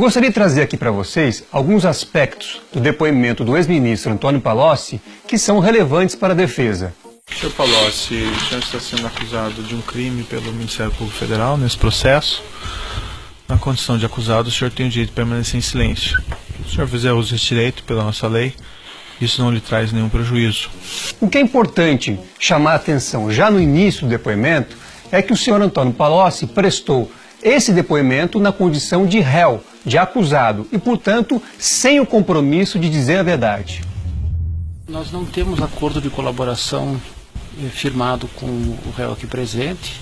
Eu gostaria de trazer aqui para vocês alguns aspectos do depoimento do ex-ministro Antônio Palocci que são relevantes para a defesa. Sr. Palocci, o senhor está sendo acusado de um crime pelo Ministério Público Federal nesse processo. Na condição de acusado, o senhor tem o direito de permanecer em silêncio. Se o senhor fizer uso desse direito pela nossa lei, isso não lhe traz nenhum prejuízo. O que é importante chamar a atenção já no início do depoimento é que o senhor Antônio Palocci prestou esse depoimento na condição de réu, de acusado e, portanto, sem o compromisso de dizer a verdade. Nós não temos acordo de colaboração firmado com o réu aqui presente.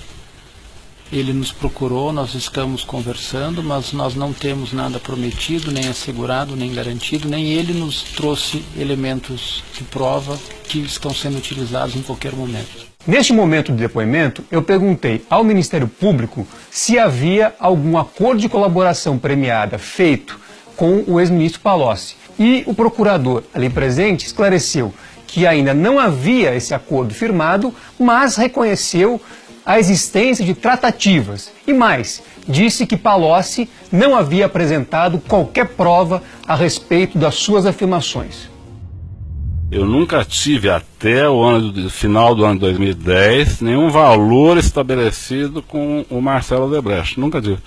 Ele nos procurou, nós estamos conversando, mas nós não temos nada prometido, nem assegurado, nem garantido, nem ele nos trouxe elementos de prova que estão sendo utilizados em qualquer momento. Neste momento do depoimento, eu perguntei ao Ministério Público se havia algum acordo de colaboração premiada feito com o ex-ministro Palocci. E o procurador ali presente esclareceu que ainda não havia esse acordo firmado, mas reconheceu a existência de tratativas. E mais, disse que Palocci não havia apresentado qualquer prova a respeito das suas afirmações. Eu nunca tive, até o final do ano de 2010, nenhum valor estabelecido com o Marcelo Odebrecht. Nunca tive.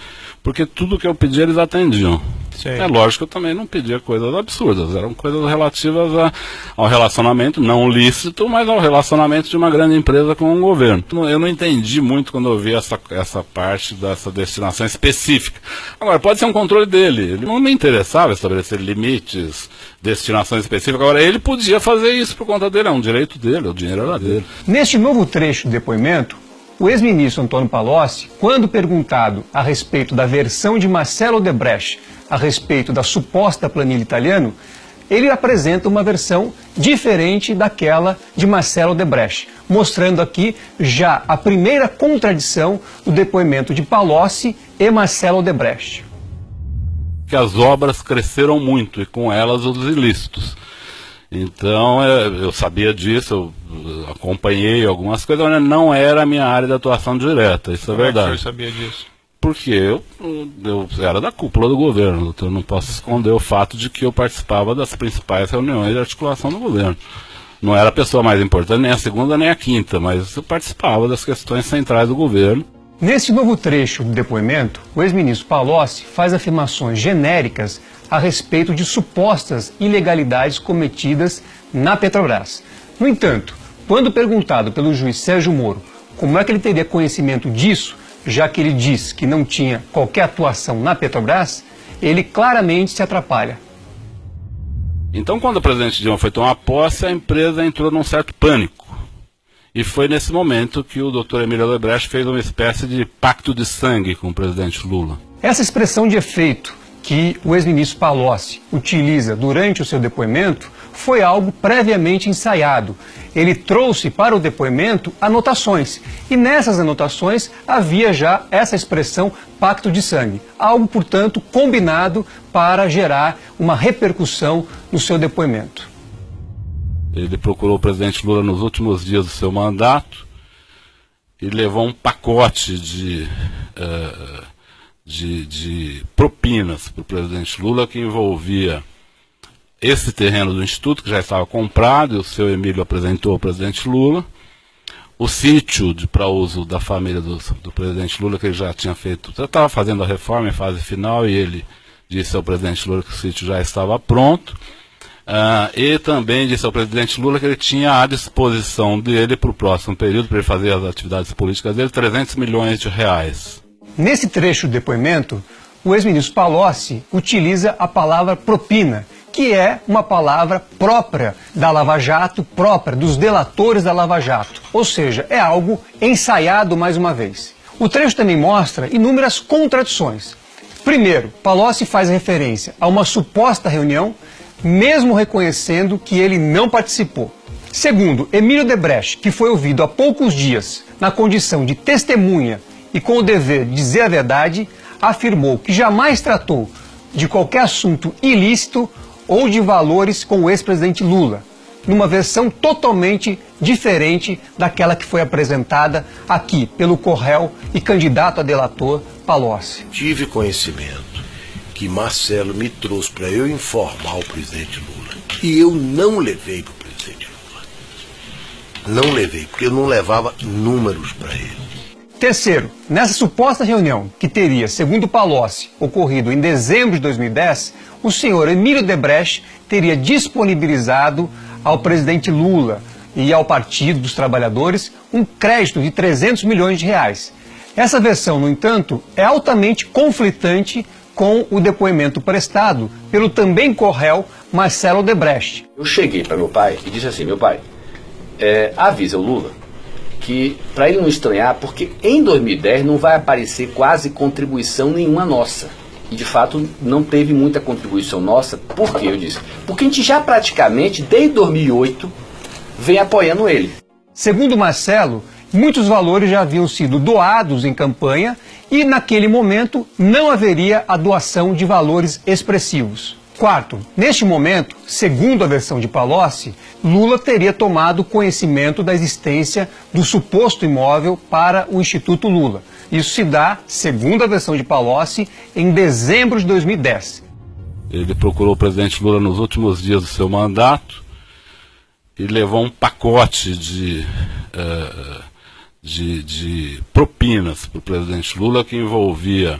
Porque tudo que eu pedi eles atendiam. Sim. É lógico que eu também não pedia coisas absurdas. Eram coisas relativas ao relacionamento, não lícito, mas ao relacionamento de uma grande empresa com um governo. Eu não entendi muito quando eu vi essa parte dessa destinação específica. Agora, pode ser um controle dele. Ele não me interessava estabelecer limites, destinações específicas. Agora, ele podia fazer isso por conta dele. É um direito dele, o dinheiro era dele. Neste novo trecho do depoimento, o ex-ministro Antônio Palocci, quando perguntado a respeito da versão de Marcelo Odebrecht a respeito da suposta planilha italiana, ele apresenta uma versão diferente daquela de Marcelo Odebrecht, mostrando aqui já a primeira contradição do depoimento de Palocci e Marcelo Odebrecht. Que as obras cresceram muito e com elas os ilícitos. Então, eu sabia disso, eu acompanhei algumas coisas, mas não era a minha área de atuação direta, isso é verdade. Como é que o senhor sabia disso? Porque eu era da cúpula do governo, então eu não posso esconder o fato de que eu participava das principais reuniões de articulação do governo. Não era a pessoa mais importante, nem a segunda nem a quinta, mas eu participava das questões centrais do governo. Neste novo trecho do depoimento, o ex-ministro Palocci faz afirmações genéricas a respeito de supostas ilegalidades cometidas na Petrobras. No entanto, quando perguntado pelo juiz Sérgio Moro como é que ele teria conhecimento disso, já que ele diz que não tinha qualquer atuação na Petrobras, ele claramente se atrapalha. Então, quando o presidente Dilma foi tomar posse, a empresa entrou num certo pânico. E foi nesse momento que o Dr. Emílio Odebrecht fez uma espécie de pacto de sangue com o presidente Lula. Essa expressão de efeito que o ex-ministro Palocci utiliza durante o seu depoimento foi algo previamente ensaiado. Ele trouxe para o depoimento anotações, e nessas anotações havia já essa expressão pacto de sangue, algo, portanto, combinado para gerar uma repercussão no seu depoimento. Ele procurou o presidente Lula nos últimos dias do seu mandato e levou um pacote de propinas para o presidente Lula que envolvia esse terreno do Instituto, que já estava comprado, e o seu Emílio apresentou ao presidente Lula, o sítio para uso da família do presidente Lula, que ele já tinha feito, já estava fazendo a reforma em fase final, e ele disse ao presidente Lula que o sítio já estava pronto, e também disse ao presidente Lula que ele tinha à disposição dele para o próximo período, para ele fazer as atividades políticas dele, 300 milhões de reais. Nesse trecho do depoimento, o ex-ministro Palocci utiliza a palavra propina, que é uma palavra própria da Lava Jato, própria dos delatores da Lava Jato. Ou seja, é algo ensaiado mais uma vez. O trecho também mostra inúmeras contradições. Primeiro, Palocci faz referência a uma suposta reunião, mesmo reconhecendo que ele não participou. Segundo, Emílio Odebrecht, que foi ouvido há poucos dias na condição de testemunha e com o dever de dizer a verdade, afirmou que jamais tratou de qualquer assunto ilícito ou de valores com o ex-presidente Lula, numa versão totalmente diferente daquela que foi apresentada aqui pelo co-réu e candidato a delator Palocci. Tive conhecimento que Marcelo me trouxe para eu informar o presidente Lula. E eu não levei para o presidente Lula. Não levei, porque eu não levava números para ele. Terceiro, nessa suposta reunião que teria, segundo Palocci, ocorrido em dezembro de 2010, o senhor Emílio Debrecht teria disponibilizado ao presidente Lula e ao Partido dos Trabalhadores um crédito de 300 milhões de reais. Essa versão, no entanto, é altamente conflitante com o depoimento prestado pelo também corréu Marcelo Debrecht. Eu cheguei para meu pai e disse assim: meu pai, avisa o Lula que, para ele não estranhar, porque em 2010 não vai aparecer quase contribuição nenhuma nossa. E de fato não teve muita contribuição nossa. Por quê? Eu disse, porque a gente já praticamente, desde 2008, vem apoiando ele. Segundo Marcelo, muitos valores já haviam sido doados em campanha e naquele momento não haveria a doação de valores expressivos. Quarto, neste momento, segundo a versão de Palocci, Lula teria tomado conhecimento da existência do suposto imóvel para o Instituto Lula. Isso se dá, segundo a versão de Palocci, em dezembro de 2010. Ele procurou o presidente Lula nos últimos dias do seu mandato e levou um pacote de propinas para o presidente Lula que envolvia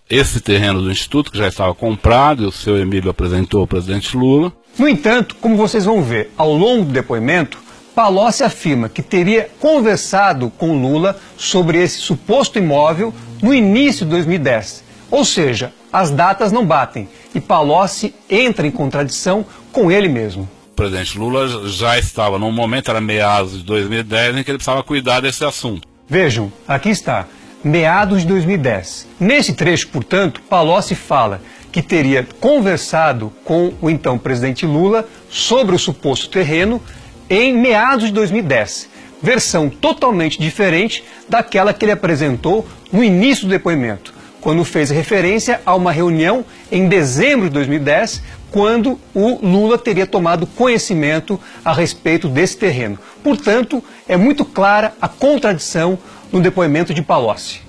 esse terreno do Instituto, que já estava comprado, e o seu Emílio apresentou ao presidente Lula. No entanto, como vocês vão ver ao longo do depoimento, Palocci afirma que teria conversado com Lula sobre esse suposto imóvel no início de 2010. Ou seja, as datas não batem e Palocci entra em contradição com ele mesmo. O presidente Lula já estava, num momento, era meados de 2010, em que ele precisava cuidar desse assunto. Vejam, aqui está, meados de 2010. Nesse trecho, portanto, Palocci fala que teria conversado com o então presidente Lula sobre o suposto terreno em meados de 2010. Versão totalmente diferente daquela que ele apresentou no início do depoimento, quando fez referência a uma reunião em dezembro de 2010, quando o Lula teria tomado conhecimento a respeito desse terreno. Portanto, é muito clara a contradição no depoimento de Palocci.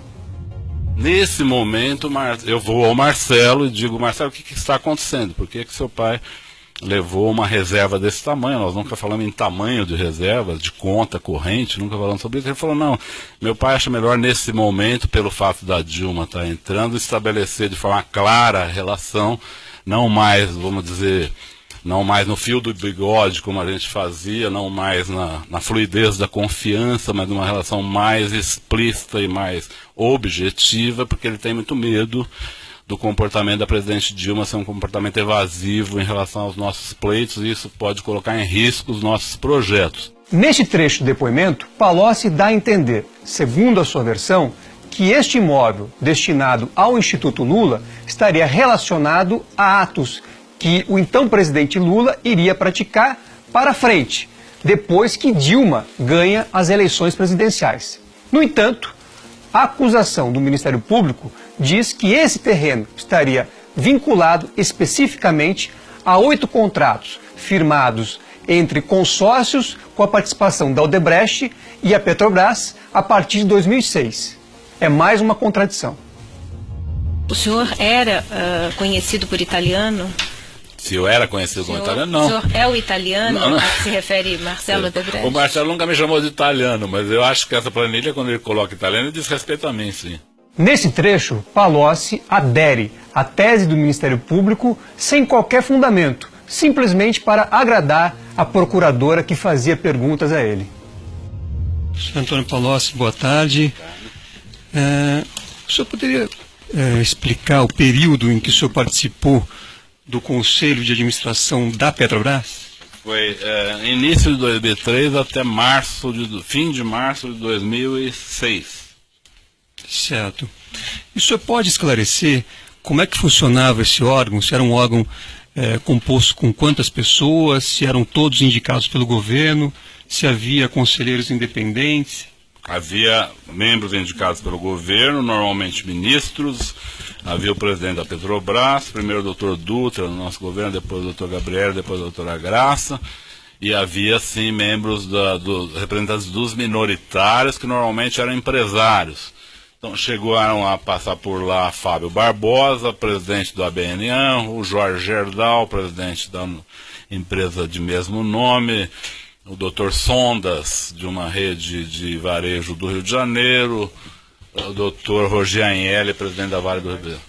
Nesse momento, eu vou ao Marcelo e digo: Marcelo, o que está acontecendo? Por que seu pai levou uma reserva desse tamanho? Nós nunca falamos em tamanho de reserva, de conta corrente, nunca falamos sobre isso. Ele falou: não, meu pai acha melhor nesse momento, pelo fato da Dilma estar entrando, estabelecer de forma clara a relação, não mais, vamos dizer, não mais no fio do bigode, como a gente fazia, não mais na fluidez da confiança, mas numa relação mais explícita e mais objetiva, porque ele tem muito medo do comportamento da presidente Dilma ser um comportamento evasivo em relação aos nossos pleitos, e isso pode colocar em risco os nossos projetos. Neste trecho do depoimento, Palocci dá a entender, segundo a sua versão, que este imóvel destinado ao Instituto Lula estaria relacionado a atos que o então presidente Lula iria praticar para frente, depois que Dilma ganha as eleições presidenciais. No entanto, a acusação do Ministério Público diz que esse terreno estaria vinculado especificamente a 8 contratos firmados entre consórcios com a participação da Odebrecht e a Petrobras a partir de 2006. É mais uma contradição. O senhor era conhecido por italiano? Se eu era conhecido como italiano, não. O senhor é o italiano a que se refere Marcelo Debrecht? O Marcelo nunca me chamou de italiano, mas eu acho que essa planilha, quando ele coloca italiano, diz respeito a mim, sim. Nesse trecho, Palocci adere à tese do Ministério Público sem qualquer fundamento, simplesmente para agradar a procuradora que fazia perguntas a ele. Senhor Antônio Palocci, boa tarde. O senhor poderia explicar o período em que o senhor participou do Conselho de Administração da Petrobras? Foi início de 2003 até fim de março de 2006. Certo. E o senhor pode esclarecer como é que funcionava esse órgão? Se era um órgão composto com quantas pessoas, se eram todos indicados pelo governo, se havia conselheiros independentes? Havia membros indicados pelo governo, normalmente ministros. Havia o presidente da Petrobras, primeiro o doutor Dutra no nosso governo, depois o doutor Gabriel, depois a doutora Graça. E havia, sim, membros representantes dos minoritários, que normalmente eram empresários. Então chegaram a passar por lá Fábio Barbosa, presidente do ABN-AMRO, o Jorge Gerdau, presidente da empresa de mesmo nome, o Dr. Sondas, de uma rede de varejo do Rio de Janeiro, o Dr. Roger Agnelli, presidente da Vale do Ribeiro.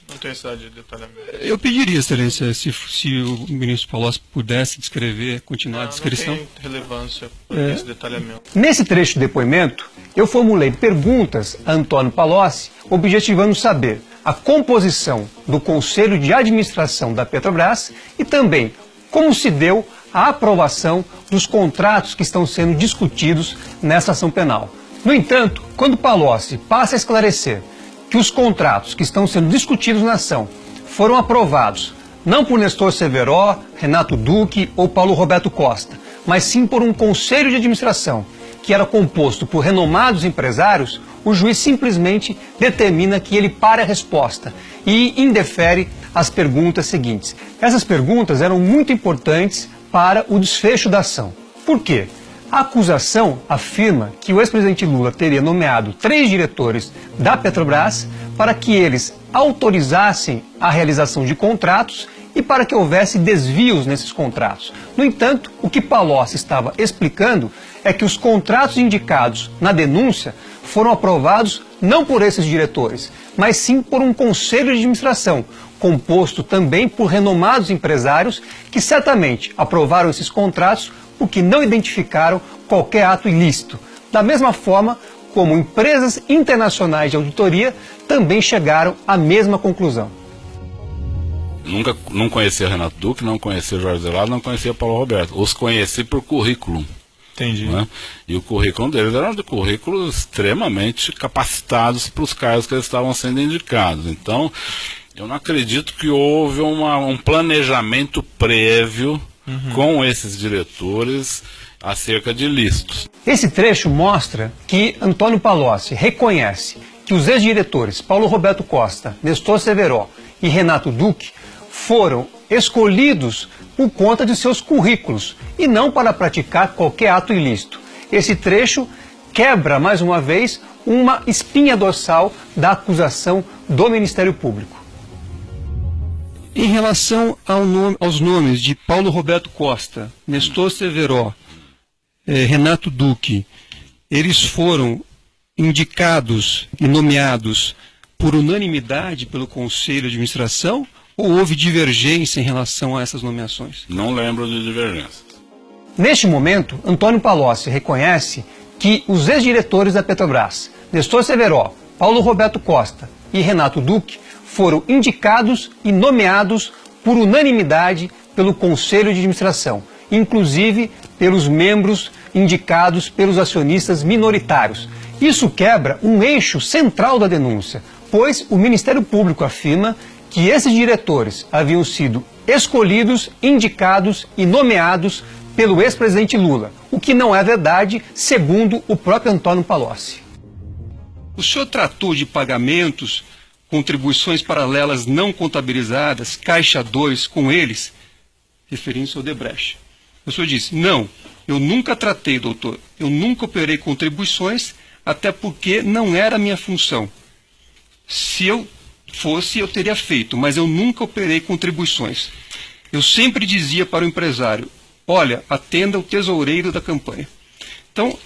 Não tem essa de detalhamento. Eu pediria, excelência, se o ministro Palocci pudesse descrever, continuar a descrição. Não tem relevância esse detalhamento. Nesse trecho de depoimento, eu formulei perguntas a Antônio Palocci, objetivando saber a composição do Conselho de Administração da Petrobras e também como se deu a aprovação dos contratos que estão sendo discutidos nessa ação penal. No entanto, quando Palocci passa a esclarecer que os contratos que estão sendo discutidos na ação foram aprovados não por Nestor Severo, Renato Duque ou Paulo Roberto Costa, mas sim por um conselho de administração que era composto por renomados empresários, o juiz simplesmente determina que ele pare a resposta e indefere as perguntas seguintes. Essas perguntas eram muito importantes para o desfecho da ação. Por quê? A acusação afirma que o ex-presidente Lula teria nomeado 3 diretores da Petrobras para que eles autorizassem a realização de contratos e para que houvesse desvios nesses contratos. No entanto, o que Palocci estava explicando é que os contratos indicados na denúncia foram aprovados não por esses diretores, mas sim por um conselho de administração, composto também por renomados empresários que certamente aprovaram esses contratos porque não identificaram qualquer ato ilícito. Da mesma forma como empresas internacionais de auditoria também chegaram à mesma conclusão. Não conhecia Renato Duque, não conhecia Jorge Zelado, não conhecia Paulo Roberto. Os conheci por currículo. Entendi. Né? E o currículo deles era de currículos extremamente capacitados para os cargos que eles estavam sendo indicados. Então, eu não acredito que houve um planejamento prévio com esses diretores acerca de ilícitos. Esse trecho mostra que Antônio Palocci reconhece que os ex-diretores Paulo Roberto Costa, Nestor Severo e Renato Duque foram escolhidos por conta de seus currículos e não para praticar qualquer ato ilícito. Esse trecho quebra, mais uma vez, uma espinha dorsal da acusação do Ministério Público. Em relação aos nomes de Paulo Roberto Costa, Nestor Severo, Renato Duque, eles foram indicados e nomeados por unanimidade pelo Conselho de Administração ou houve divergência em relação a essas nomeações? Não lembro de divergência. Neste momento, Antônio Palocci reconhece que os ex-diretores da Petrobras, Nestor Severo, Paulo Roberto Costa e Renato Duque, foram indicados e nomeados por unanimidade pelo Conselho de Administração, inclusive pelos membros indicados pelos acionistas minoritários. Isso quebra um eixo central da denúncia, pois o Ministério Público afirma que esses diretores haviam sido escolhidos, indicados e nomeados pelo ex-presidente Lula, o que não é verdade, segundo o próprio Antônio Palocci. O senhor tratou de pagamentos, contribuições paralelas não contabilizadas, Caixa 2, com eles, referindo-se ao Odebrecht. O senhor disse, não, eu nunca tratei, doutor, eu nunca operei contribuições, até porque não era a minha função. Se eu fosse, eu teria feito, mas eu nunca operei contribuições. Eu sempre dizia para o empresário, olha, atenda o tesoureiro da campanha. Então,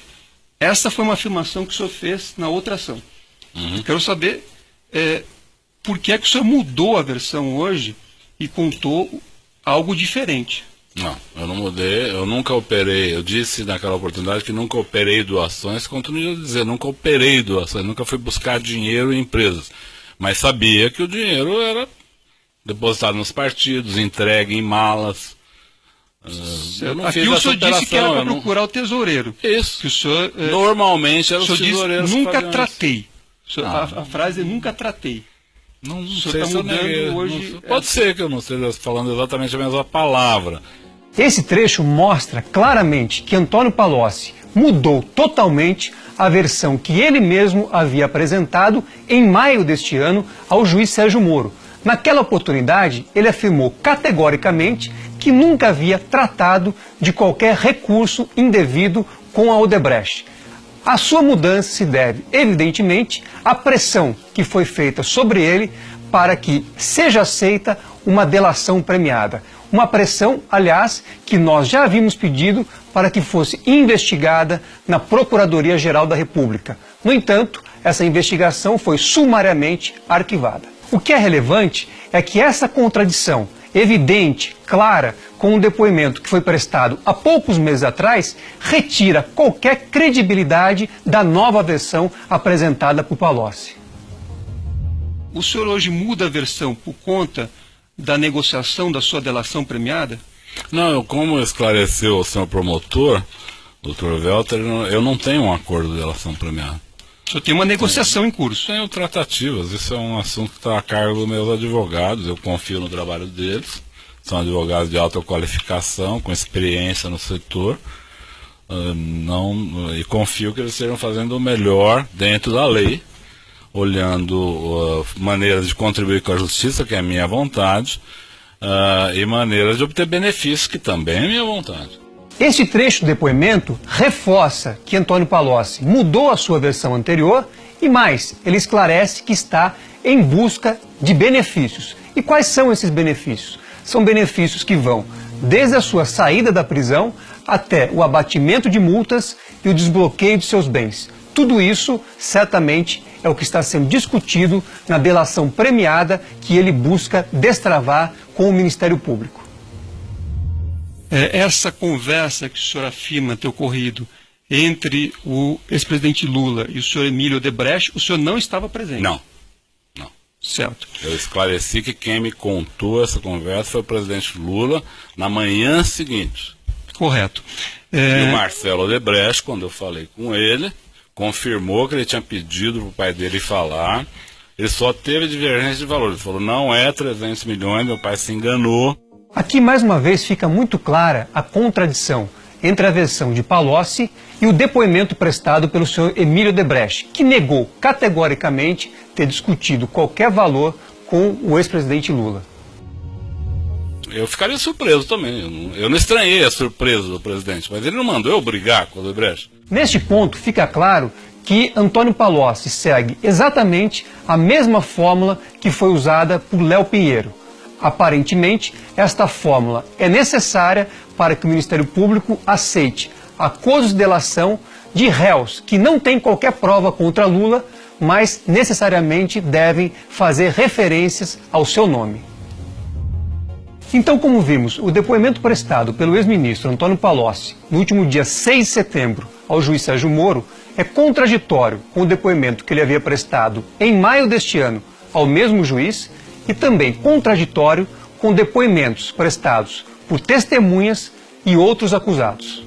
essa foi uma afirmação que o senhor fez na outra ação. Eu quero saber por que é que o senhor mudou a versão hoje e contou algo diferente. Não, eu não mudei, eu nunca operei, eu disse naquela oportunidade que nunca operei doações, continuo a dizer, nunca operei doações, nunca fui buscar dinheiro em empresas, mas sabia que o dinheiro era depositado nos partidos, entregue em malas. Eu não Aqui fiz o essa senhor operação, disse que era para procurar o tesoureiro. Isso, que o senhor, normalmente era o tesoureiro. Nunca tratei. A frase é nunca tratei. Não sei sei se eu neguei. Hoje Pode ser que eu não esteja falando exatamente a mesma palavra. Esse trecho mostra claramente que Antônio Palocci mudou totalmente a versão que ele mesmo havia apresentado em maio deste ano ao juiz Sérgio Moro. Naquela oportunidade, ele afirmou categoricamente que nunca havia tratado de qualquer recurso indevido com a Odebrecht. A sua mudança se deve, evidentemente, à pressão que foi feita sobre ele para que seja aceita uma delação premiada. Uma pressão, aliás, que nós já havíamos pedido para que fosse investigada na Procuradoria-Geral da República. No entanto, essa investigação foi sumariamente arquivada. O que é relevante é que essa contradição evidente, clara, com o depoimento que foi prestado há poucos meses atrás, retira qualquer credibilidade da nova versão apresentada por Palocci. O senhor hoje muda a versão por conta da negociação da sua delação premiada? Não, como esclareceu o senhor promotor, Dr. Welter, eu não tenho um acordo de delação premiada. O senhor tem uma negociação em curso. Tenho tratativas, isso é um assunto que está a cargo dos meus advogados, eu confio no trabalho deles, são advogados de alta qualificação, com experiência no setor, e confio que eles estejam fazendo o melhor dentro da lei, olhando maneiras de contribuir com a justiça, que é a minha vontade, e maneiras de obter benefícios, que também é a minha vontade. Este trecho do depoimento reforça que Antônio Palocci mudou a sua versão anterior e mais, ele esclarece que está em busca de benefícios. E quais são esses benefícios? São benefícios que vão desde a sua saída da prisão até o abatimento de multas e o desbloqueio de seus bens. Tudo isso, certamente, é o que está sendo discutido na delação premiada que ele busca destravar com o Ministério Público. Essa conversa que o senhor afirma ter ocorrido entre o ex-presidente Lula e o senhor Emílio Odebrecht, o senhor não estava presente? Não. Certo. Eu esclareci que quem me contou essa conversa foi o presidente Lula na manhã seguinte. Correto. E o Marcelo Odebrecht, quando eu falei com ele, confirmou que ele tinha pedido para o pai dele falar. Ele só teve divergência de valor. Ele falou, não é 300 milhões, meu pai se enganou. Aqui, mais uma vez, fica muito clara a contradição entre a versão de Palocci e o depoimento prestado pelo senhor Emílio Odebrecht, que negou categoricamente ter discutido qualquer valor com o ex-presidente Lula. Eu ficaria surpreso também. Eu não estranhei a surpresa do presidente, mas ele não mandou eu brigar com o Odebrecht. Neste ponto, fica claro que Antônio Palocci segue exatamente a mesma fórmula que foi usada por Léo Pinheiro. Aparentemente, esta fórmula é necessária para que o Ministério Público aceite acordos de delação de réus que não têm qualquer prova contra Lula, mas necessariamente devem fazer referências ao seu nome. Então, como vimos, o depoimento prestado pelo ex-ministro Antônio Palocci no último dia 6 de setembro ao juiz Sérgio Moro é contraditório com o depoimento que ele havia prestado em maio deste ano ao mesmo juiz e também contraditório com depoimentos prestados por testemunhas e outros acusados.